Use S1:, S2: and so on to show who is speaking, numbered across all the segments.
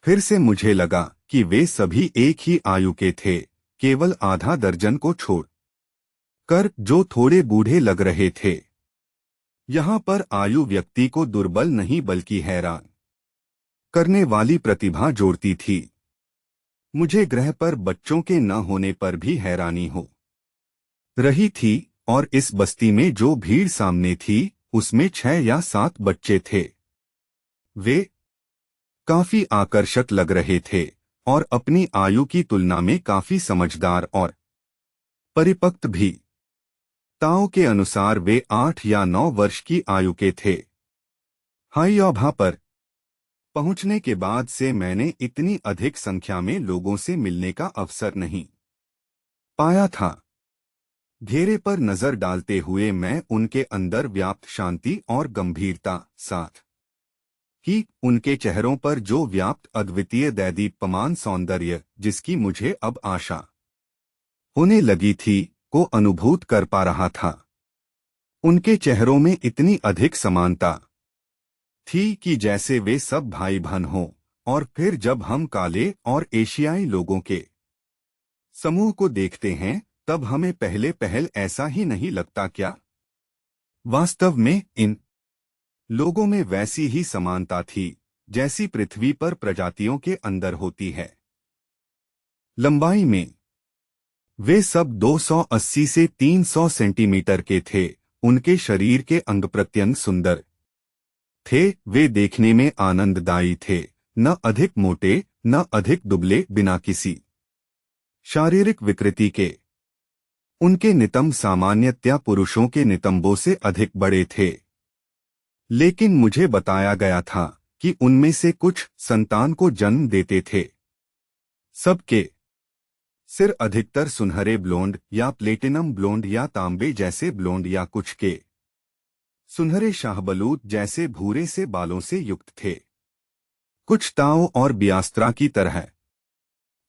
S1: फिर से मुझे लगा कि वे सभी एक ही आयु के थे, केवल आधा दर्जन को छोड़ कर जो थोड़े बूढ़े लग रहे थे। यहाँ पर आयु व्यक्ति को दुर्बल नहीं बल्कि हैरान करने वाली प्रतिभा जोड़ती थी। मुझे ग्रह पर बच्चों के न होने पर भी हैरानी हो रही थी, और इस बस्ती में जो भीड़ सामने थी उसमें 6 या 7 बच्चे थे। वे काफी आकर्षक लग रहे थे और अपनी आयु की तुलना में काफी समझदार और परिपक्व भी। ताओ के अनुसार वे 8 या 9 वर्ष की आयु के थे। हाईओभा पर पहुंचने के बाद से मैंने इतनी अधिक संख्या में लोगों से मिलने का अवसर नहीं पाया था। घेरे पर नजर डालते हुए मैं उनके अंदर व्याप्त शांति और गंभीरता, साथ ही उनके चेहरों पर जो व्याप्त अद्वितीय दैदीप्यमान सौंदर्य जिसकी मुझे अब आशा होने लगी थी, को अनुभूत कर पा रहा था। उनके चेहरों में इतनी अधिक समानता थी कि जैसे वे सब भाई बहन हों। और फिर जब हम काले और एशियाई लोगों के समूह को देखते हैं तब हमें पहले ऐसा ही नहीं लगता क्या? वास्तव में इन लोगों में वैसी ही समानता थी जैसी पृथ्वी पर प्रजातियों के अंदर होती है। लंबाई में वे सब 280 से 300 सेंटीमीटर के थे। उनके शरीर के अंग प्रत्यंग सुंदर थे। वे देखने में आनंददायी थे, न अधिक मोटे न अधिक दुबले, बिना किसी शारीरिक विकृति के। उनके नितंब सामान्यतया पुरुषों के नितंबों से अधिक बड़े थे, लेकिन मुझे बताया गया था कि उनमें से कुछ संतान को जन्म देते थे। सबके सिर अधिकतर सुनहरे ब्लोंड या प्लेटिनम ब्लोंड या तांबे जैसे ब्लोंड या कुछ के सुनहरे शाहबलूत जैसे भूरे से बालों से युक्त थे। कुछ ताओ और बियास्त्रा की तरह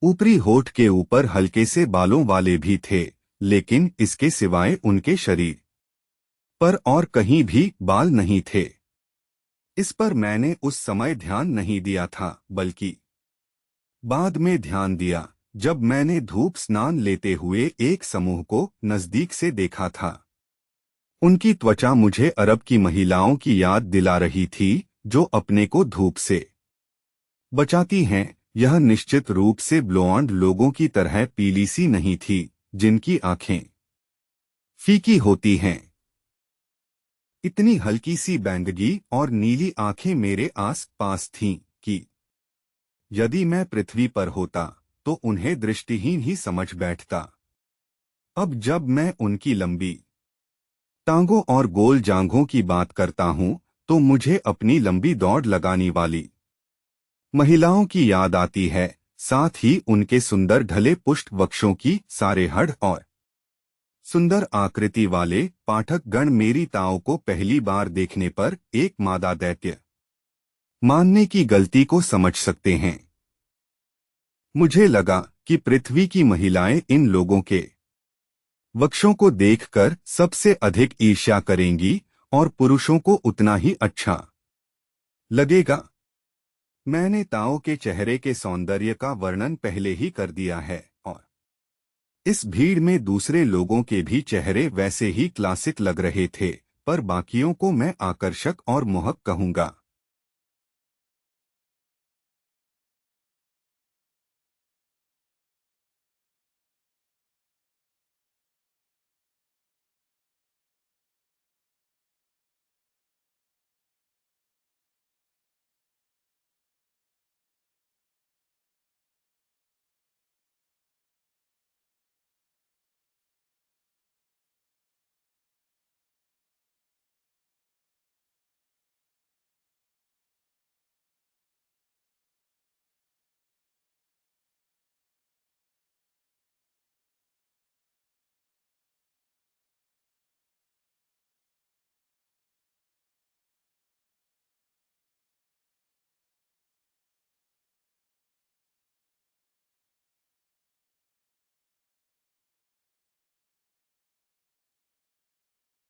S1: ऊपरी होठ के ऊपर हल्के से बालों वाले भी थे, लेकिन इसके सिवाय उनके शरीर पर और कहीं भी बाल नहीं थे। इस पर मैंने उस समय ध्यान नहीं दिया था, बल्कि बाद में ध्यान दिया जब मैंने धूप स्नान लेते हुए एक समूह को नजदीक से देखा था। उनकी त्वचा मुझे अरब की महिलाओं की याद दिला रही थी जो अपने को धूप से बचाती हैं। यह निश्चित रूप से ब्लोंड लोगों की तरह पीली सी नहीं थी जिनकी आंखें फीकी होती हैं। इतनी हल्की सी बैंगनी और नीली आंखें मेरे आस पास थीं कि यदि मैं पृथ्वी पर होता तो उन्हें दृष्टिहीन ही समझ बैठता। अब जब मैं उनकी लंबी टांगों और गोल जांघों की बात करता हूं तो मुझे अपनी लंबी दौड़ लगाने वाली महिलाओं की याद आती है, साथ ही उनके सुंदर ढले पुष्ट वक्षों की सारे हड़ और सुंदर आकृति वाले पाठक गण मेरी ताओं को पहली बार देखने पर एक मादा दैत्य मानने की गलती को समझ सकते हैं। मुझे लगा कि पृथ्वी की महिलाएं इन लोगों के वक्षों को देखकर सबसे अधिक ईर्ष्या करेंगी और पुरुषों को उतना ही अच्छा लगेगा। मैंने ताओ के चेहरे के सौंदर्य का वर्णन पहले ही कर दिया है, और इस भीड़ में दूसरे लोगों के भी चेहरे वैसे ही क्लासिक लग रहे थे, पर बाकियों को मैं आकर्षक और मोहक कहूंगा।